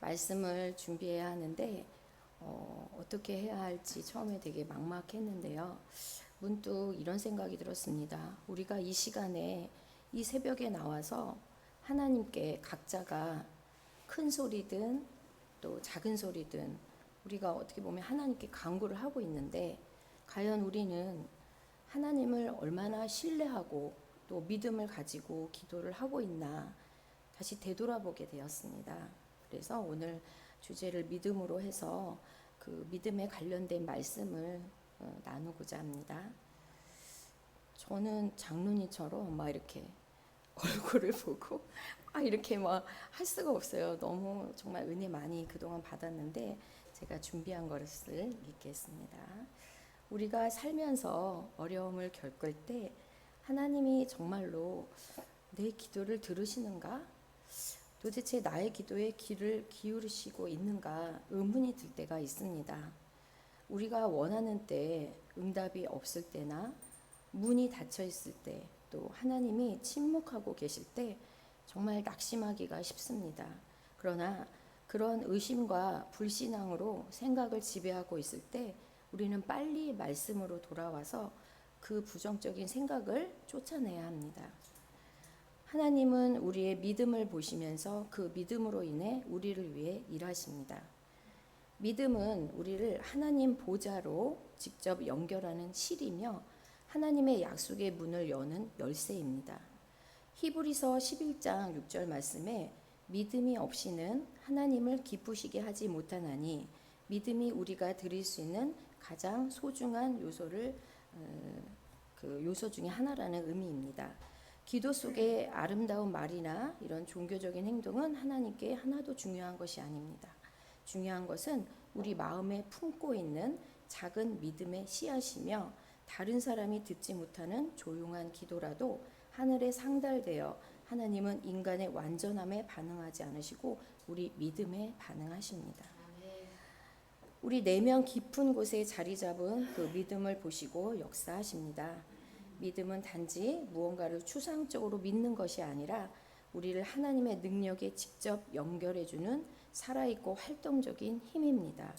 말씀을 준비해야 하는데 어떻게 해야 할지 처음에 되게 막막했는데요. 문득 이런 생각이 들었습니다. 우리가 이 시간에 이 새벽에 나와서 하나님께 각자가 큰 소리든 또 작은 소리든 우리가 어떻게 보면 하나님께 간구를 하고 있는데, 과연 우리는 하나님을 얼마나 신뢰하고 또 믿음을 가지고 기도를 하고 있나 다시 되돌아보게 되었습니다. 그래서 오늘 주제를 믿음으로 해서 그 믿음에 관련된 말씀을 나누고자 합니다. 저는 장로님처럼 막 이렇게 얼굴을 보고 이렇게 막 할 수가 없어요. 너무 정말 은혜 많이 그동안 받았는데 제가 준비한 것을 읽겠습니다. 우리가 살면서 어려움을 겪을 때 하나님이 정말로 내 기도를 들으시는가? 도대체 나의 기도에 귀를 기울이시고 있는가? 의문이 들 때가 있습니다. 우리가 원하는 때 응답이 없을 때나 문이 닫혀 있을 때, 또 하나님이 침묵하고 계실 때 정말 낙심하기가 쉽습니다. 그러나 그런 의심과 불신앙으로 생각을 지배하고 있을 때 우리는 빨리 말씀으로 돌아와서 그 부정적인 생각을 쫓아내야 합니다. 하나님은 우리의 믿음을 보시면서 그 믿음으로 인해 우리를 위해 일하십니다. 믿음은 우리를 하나님 보좌로 직접 연결하는 실이며 하나님의 약속의 문을 여는 열쇠입니다. 히브리서 11장 6절 말씀에 믿음이 없이는 하나님을 기쁘시게 하지 못하나니, 믿음이 우리가 드릴 수 있는 가장 소중한 요소 중에 하나라는 의미입니다. 기도 속의 아름다운 말이나 이런 종교적인 행동은 하나님께 하나도 중요한 것이 아닙니다. 중요한 것은 우리 마음에 품고 있는 작은 믿음의 씨앗이며, 다른 사람이 듣지 못하는 조용한 기도라도 하늘에 상달되어 하나님은 인간의 완전함에 반응하지 않으시고 우리 믿음에 반응하십니다. 우리 내면 깊은 곳에 자리 잡은 그 믿음을 보시고 역사하십니다. 믿음은 단지 무언가를 추상적으로 믿는 것이 아니라 우리를 하나님의 능력에 직접 연결해주는 살아있고 활동적인 힘입니다.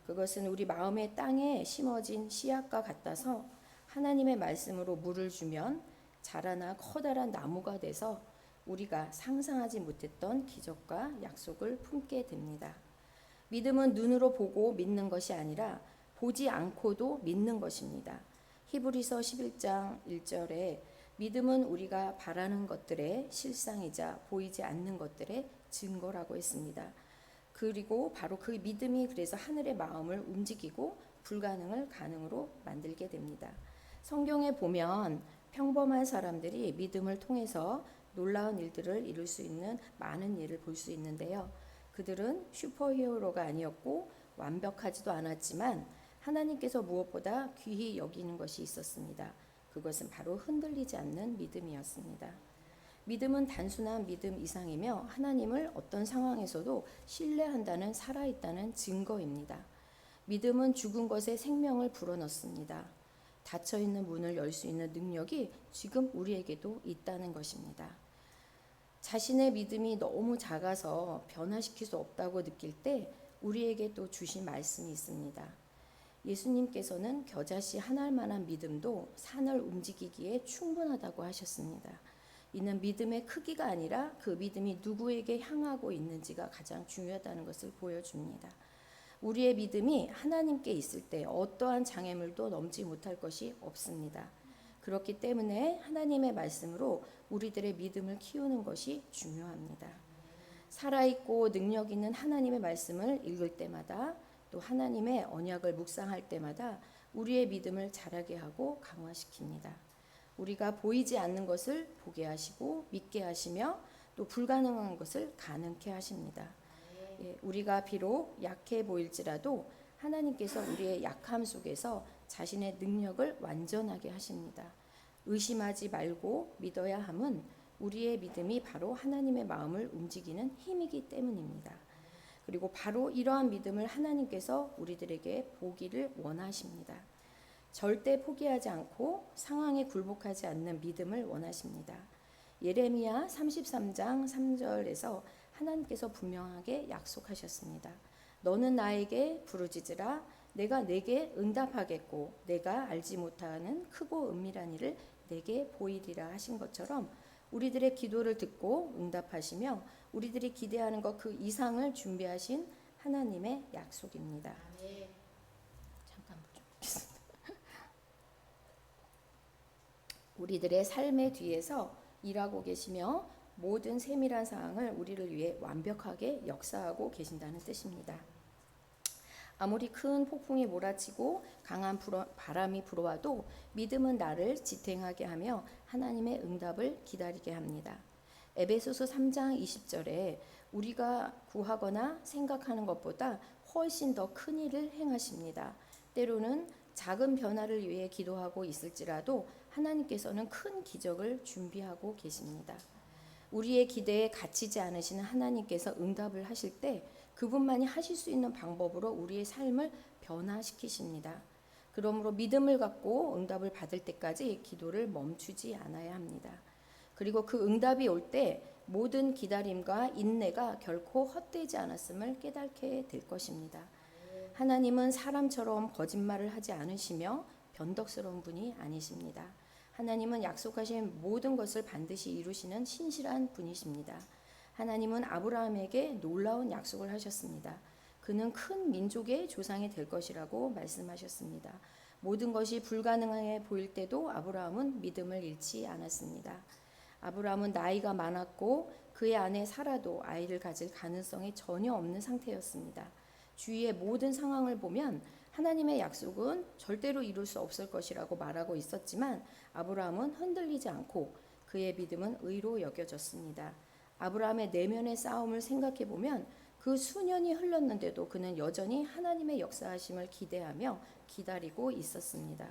그것은 우리 마음의 땅에 심어진 씨앗과 같아서 하나님의 말씀으로 물을 주면 자라나 커다란 나무가 돼서 우리가 상상하지 못했던 기적과 약속을 품게 됩니다. 믿음은 눈으로 보고 믿는 것이 아니라 보지 않고도 믿는 것입니다. 히브리서 11장 1절에 믿음은 우리가 바라는 것들의 실상이자 보이지 않는 것들의 증거라고 했습니다. 그리고 바로 그 믿음이 그래서 하늘의 마음을 움직이고 불가능을 가능으로 만들게 됩니다. 성경에 보면 평범한 사람들이 믿음을 통해서 놀라운 일들을 이룰 수 있는 많은 일을 볼 수 있는데요. 그들은 슈퍼히어로가 아니었고 완벽하지도 않았지만 하나님께서 무엇보다 귀히 여기는 것이 있었습니다. 그것은 바로 흔들리지 않는 믿음이었습니다. 믿음은 단순한 믿음 이상이며 하나님을 어떤 상황에서도 신뢰한다는 살아있다는 증거입니다. 믿음은 죽은 것에 생명을 불어넣습니다. 닫혀있는 문을 열 수 있는 능력이 지금 우리에게도 있다는 것입니다. 자신의 믿음이 너무 작아서 변화시킬 수 없다고 느낄 때 우리에게 또 주신 말씀이 있습니다. 예수님께서는 겨자씨 한 알만한 믿음도 산을 움직이기에 충분하다고 하셨습니다. 이는 믿음의 크기가 아니라 그 믿음이 누구에게 향하고 있는지가 가장 중요하다는 것을 보여줍니다. 우리의 믿음이 하나님께 있을 때 어떠한 장애물도 넘지 못할 것이 없습니다. 그렇기 때문에 하나님의 말씀으로 우리들의 믿음을 키우는 것이 중요합니다. 살아있고 능력 있는 하나님의 말씀을 읽을 때마다, 또 하나님의 언약을 묵상할 때마다 우리의 믿음을 자라게 하고 강화시킵니다. 우리가 보이지 않는 것을 보게 하시고 믿게 하시며 또 불가능한 것을 가능케 하십니다. 우리가 비록 약해 보일지라도 하나님께서 우리의 약함 속에서 자신의 능력을 완전하게 하십니다. 의심하지 말고 믿어야 함은 우리의 믿음이 바로 하나님의 마음을 움직이는 힘이기 때문입니다. 그리고 바로 이러한 믿음을 하나님께서 우리들에게 보기를 원하십니다. 절대 포기하지 않고 상황에 굴복하지 않는 믿음을 원하십니다. 예레미야 33장 3절에서 하나님께서 분명하게 약속하셨습니다. 너는 나에게 부르짖으라 내가 내게 응답하겠고 내가 알지 못하는 크고 은밀한 일을 내게 보이리라 하신 것처럼 우리들의 기도를 듣고 응답하시며 우리들이 기대하는 것 그 이상을 준비하신 하나님의 약속입니다. 잠깐 좀 우리들의 삶의 뒤에서 일하고 계시며 모든 세밀한 사항을 우리를 위해 완벽하게 역사하고 계신다는 뜻입니다. 아무리 큰 폭풍이 몰아치고 강한 바람이 불어와도 믿음은 나를 지탱하게 하며 하나님의 응답을 기다리게 합니다. 에베소서 3장 20절에 우리가 구하거나 생각하는 것보다 훨씬 더 큰 일을 행하십니다. 때로는 작은 변화를 위해 기도하고 있을지라도 하나님께서는 큰 기적을 준비하고 계십니다. 우리의 기대에 갇히지 않으시는 하나님께서 응답을 하실 때 그분만이 하실 수 있는 방법으로 우리의 삶을 변화시키십니다. 그러므로 믿음을 갖고 응답을 받을 때까지 기도를 멈추지 않아야 합니다. 그리고 그 응답이 올 때 모든 기다림과 인내가 결코 헛되지 않았음을 깨닫게 될 것입니다. 하나님은 사람처럼 거짓말을 하지 않으시며 변덕스러운 분이 아니십니다. 하나님은 약속하신 모든 것을 반드시 이루시는 신실한 분이십니다. 하나님은 아브라함에게 놀라운 약속을 하셨습니다. 그는 큰 민족의 조상이 될 것이라고 말씀하셨습니다. 모든 것이 불가능해 보일 때도 아브라함은 믿음을 잃지 않았습니다. 아브라함은 나이가 많았고 그의 아내 사라도 아이를 가질 가능성이 전혀 없는 상태였습니다. 주위의 모든 상황을 보면 하나님의 약속은 절대로 이룰 수 없을 것이라고 말하고 있었지만 아브라함은 흔들리지 않고 그의 믿음은 의로 여겨졌습니다. 아브라함의 내면의 싸움을 생각해 보면 그 수년이 흘렀는데도 그는 여전히 하나님의 역사하심을 기대하며 기다리고 있었습니다.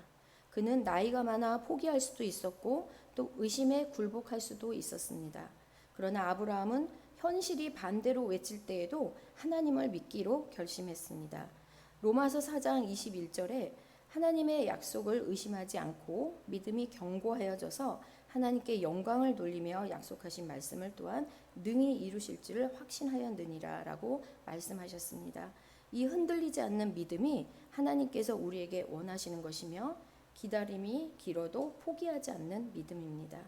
그는 나이가 많아 포기할 수도 있었고 또 의심에 굴복할 수도 있었습니다. 그러나 아브라함은 현실이 반대로 외칠 때에도 하나님을 믿기로 결심했습니다. 로마서 4장 21절에 하나님의 약속을 의심하지 않고 믿음이 견고하여져서 하나님께 영광을 돌리며 약속하신 말씀을 또한 능히 이루실 줄을 확신하였느니라 라고 말씀하셨습니다. 이 흔들리지 않는 믿음이 하나님께서 우리에게 원하시는 것이며 기다림이 길어도 포기하지 않는 믿음입니다.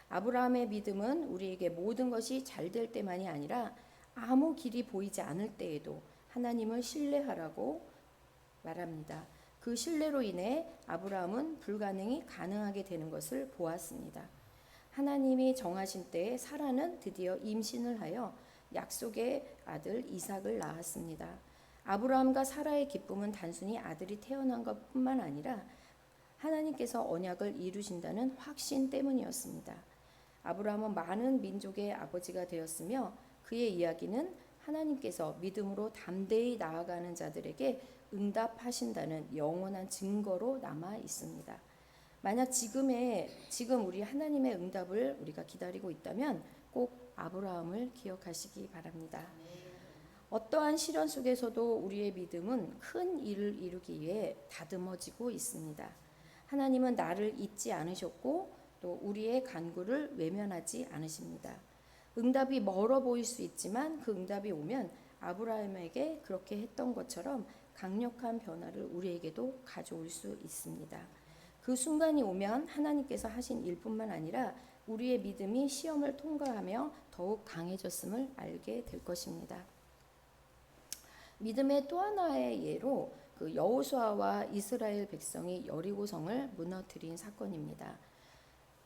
아브라함의 믿음은 우리에게 모든 것이 잘 될 때만이 아니라 아무 길이 보이지 않을 때에도 하나님을 신뢰하라고 말합니다. 그 신뢰로 인해 아브라함은 불가능이 가능하게 되는 것을 보았습니다. 하나님이 정하신 때에 사라는 드디어 임신을 하여 약속의 아들 이삭을 낳았습니다. 아브라함과 사라의 기쁨은 단순히 아들이 태어난 것뿐만 아니라 하나님께서 언약을 이루신다는 확신 때문이었습니다. 아브라함은 많은 민족의 아버지가 되었으며 그의 이야기는 하나님께서 믿음으로 담대히 나아가는 자들에게 응답하신다는 영원한 증거로 남아 있습니다. 만약 지금 우리 하나님의 응답을 우리가 기다리고 있다면 꼭 아브라함을 기억하시기 바랍니다. 어떠한 시련 속에서도 우리의 믿음은 큰 일을 이루기 위해 다듬어지고 있습니다. 하나님은 나를 잊지 않으셨고 또 우리의 간구를 외면하지 않으십니다. 응답이 멀어 보일 수 있지만 그 응답이 오면 아브라함에게 그렇게 했던 것처럼 강력한 변화를 우리에게도 가져올 수 있습니다. 그 순간이 오면 하나님께서 하신 일뿐만 아니라 우리의 믿음이 시험을 통과하며 더욱 강해졌음을 알게 될 것입니다. 믿음의 또 하나의 예로 그 여호수아와 이스라엘 백성이 여리고성을 무너뜨린 사건입니다.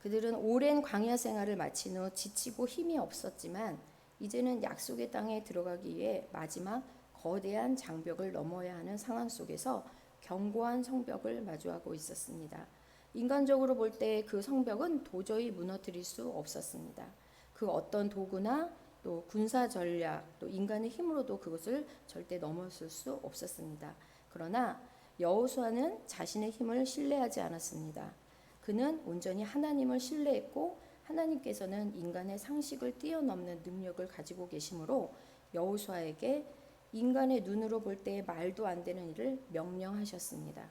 그들은 오랜 광야 생활을 마친 후 지치고 힘이 없었지만 이제는 약속의 땅에 들어가기 위해 마지막 거대한 장벽을 넘어야 하는 상황 속에서 견고한 성벽을 마주하고 있었습니다. 인간적으로 볼 때 그 성벽은 도저히 무너뜨릴 수 없었습니다. 그 어떤 도구나 또 군사 전략 또 인간의 힘으로도 그것을 절대 넘어설 수 없었습니다. 그러나 여호수아는 자신의 힘을 신뢰하지 않았습니다. 그는 온전히 하나님을 신뢰했고 하나님께서는 인간의 상식을 뛰어넘는 능력을 가지고 계시므로 여호수아에게 인간의 눈으로 볼 때 말도 안 되는 일을 명령하셨습니다.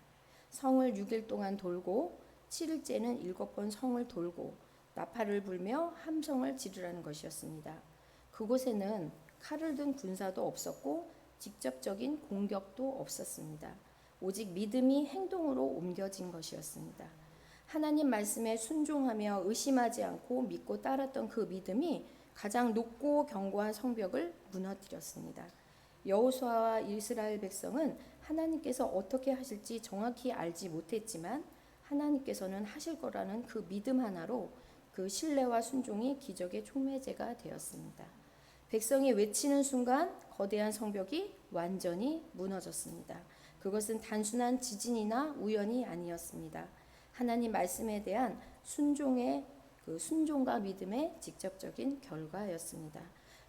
성을 6일 동안 돌고 7일째는 7번 성을 돌고 나팔을 불며 함성을 지르라는 것이었습니다. 그곳에는 칼을 든 군사도 없었고 직접적인 공격도 없었습니다. 오직 믿음이 행동으로 옮겨진 것이었습니다. 하나님 말씀에 순종하며 의심하지 않고 믿고 따랐던 그 믿음이 가장 높고 견고한 성벽을 무너뜨렸습니다. 여호수아와 이스라엘 백성은 하나님께서 어떻게 하실지 정확히 알지 못했지만 하나님께서는 하실 거라는 그 믿음 하나로 그 신뢰와 순종이 기적의 촉매제가 되었습니다. 백성이 외치는 순간 거대한 성벽이 완전히 무너졌습니다. 그것은 단순한 지진이나 우연이 아니었습니다. 하나님 말씀에 대한 순종과 믿음의 직접적인 결과였습니다.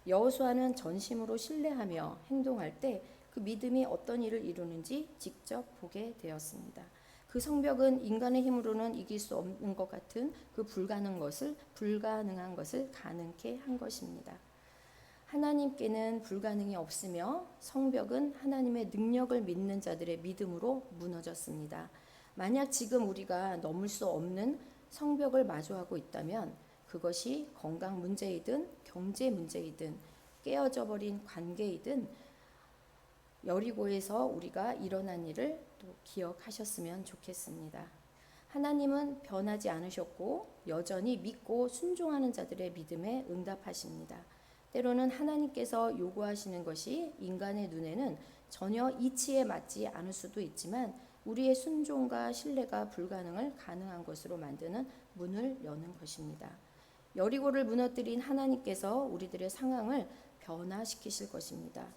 여호수아는 전심으로 신뢰하며 행동할 때 그 믿음이 어떤 일을 이루는지 직접 보게 되었습니다. 그 성벽은 인간의 힘으로는 이길 수 없는 것 같은 그 불가능한 것을 가능케 한 것입니다. 하나님께는 불가능이 없으며 성벽은 하나님의 능력을 믿는 자들의 믿음으로 무너졌습니다. 만약 지금 우리가 넘을 수 없는 성벽을 마주하고 있다면 그것이 건강 문제이든 경제 문제이든 깨어져 버린 관계이든 여리고에서 우리가 일어난 일을 또 기억하셨으면 좋겠습니다. 하나님은 변하지 않으셨고 여전히 믿고 순종하는 자들의 믿음에 응답하십니다. 때로는 하나님께서 요구하시는 것이 인간의 눈에는 전혀 이치에 맞지 않을 수도 있지만 우리의 순종과 신뢰가 불가능을 가능한 것으로 만드는 문을 여는 것입니다. 여리고를 무너뜨린 하나님께서 우리들의 상황을 변화시키실 것입니다.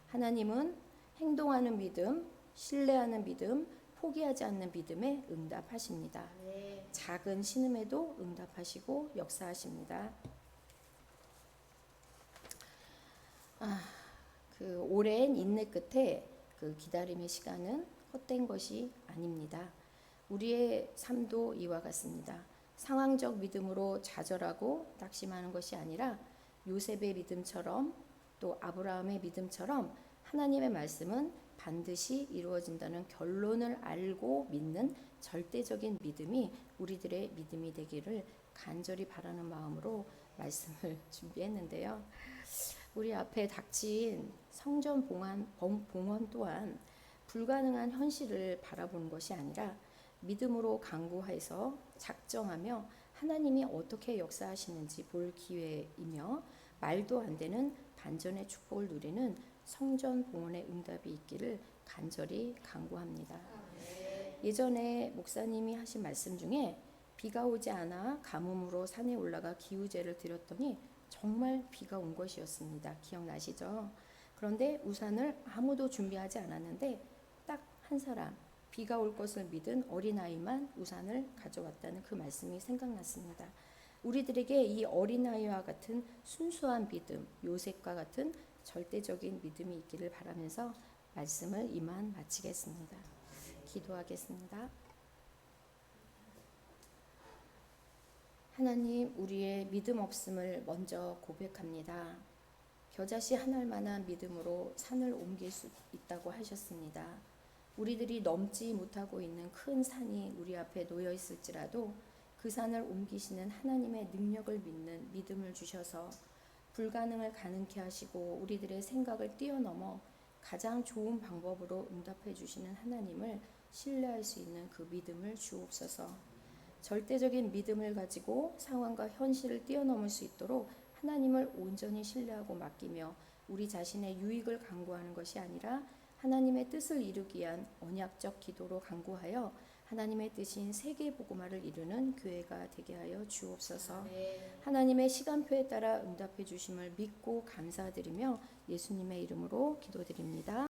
하나님은 행동하는 믿음, 신뢰하는 믿음, 포기하지 않는 믿음에 응답하십니다. 작은 신음에도 응답하시고 역사하십니다. 그 오랜 인내 끝에 그 기다림의 시간은 헛된 것이 아닙니다. 우리의 삶도 이와 같습니다. 상황적 믿음으로 좌절하고 낙심하는 것이 아니라 요셉의 믿음처럼 또 아브라함의 믿음처럼 하나님의 말씀은 반드시 이루어진다는 결론을 알고 믿는 절대적인 믿음이 우리들의 믿음이 되기를 간절히 바라는 마음으로 말씀을 준비했는데요. 우리 앞에 닥친 성전 봉헌 또한 불가능한 현실을 바라보는 것이 아니라 믿음으로 간구해서 작정하며 하나님이 어떻게 역사하시는지 볼 기회이며 말도 안 되는 반전의 축복을 누리는 성전 봉헌의 응답이 있기를 간절히 간구합니다. 예전에 목사님이 하신 말씀 중에 비가 오지 않아 가뭄으로 산에 올라가 기우제를 드렸더니 정말 비가 온 것이었습니다. 기억나시죠? 그런데 우산을 아무도 준비하지 않았는데 딱 한 사람, 비가 올 것을 믿은 어린아이만 우산을 가져왔다는 그 말씀이 생각났습니다. 우리들에게 이 어린아이와 같은 순수한 믿음, 요셉과 같은 절대적인 믿음이 있기를 바라면서 말씀을 이만 마치겠습니다. 기도하겠습니다. 하나님, 우리의 믿음 없음을 먼저 고백합니다. 겨자씨 한 알만한 믿음으로 산을 옮길 수 있다고 하셨습니다. 우리들이 넘지 못하고 있는 큰 산이 우리 앞에 놓여 있을지라도 그 산을 옮기시는 하나님의 능력을 믿는 믿음을 주셔서 불가능을 가능케 하시고 우리들의 생각을 뛰어넘어 가장 좋은 방법으로 응답해 주시는 하나님을 신뢰할 수 있는 그 믿음을 주옵소서. 절대적인 믿음을 가지고 상황과 현실을 뛰어넘을 수 있도록 하나님을 온전히 신뢰하고 맡기며 우리 자신의 유익을 간구하는 것이 아니라 하나님의 뜻을 이루기 위한 언약적 기도로 간구하여 하나님의 뜻인 세계 복음화를 이루는 교회가 되게 하여 주옵소서. 하나님의 시간표에 따라 응답해 주심을 믿고 감사드리며 예수님의 이름으로 기도드립니다.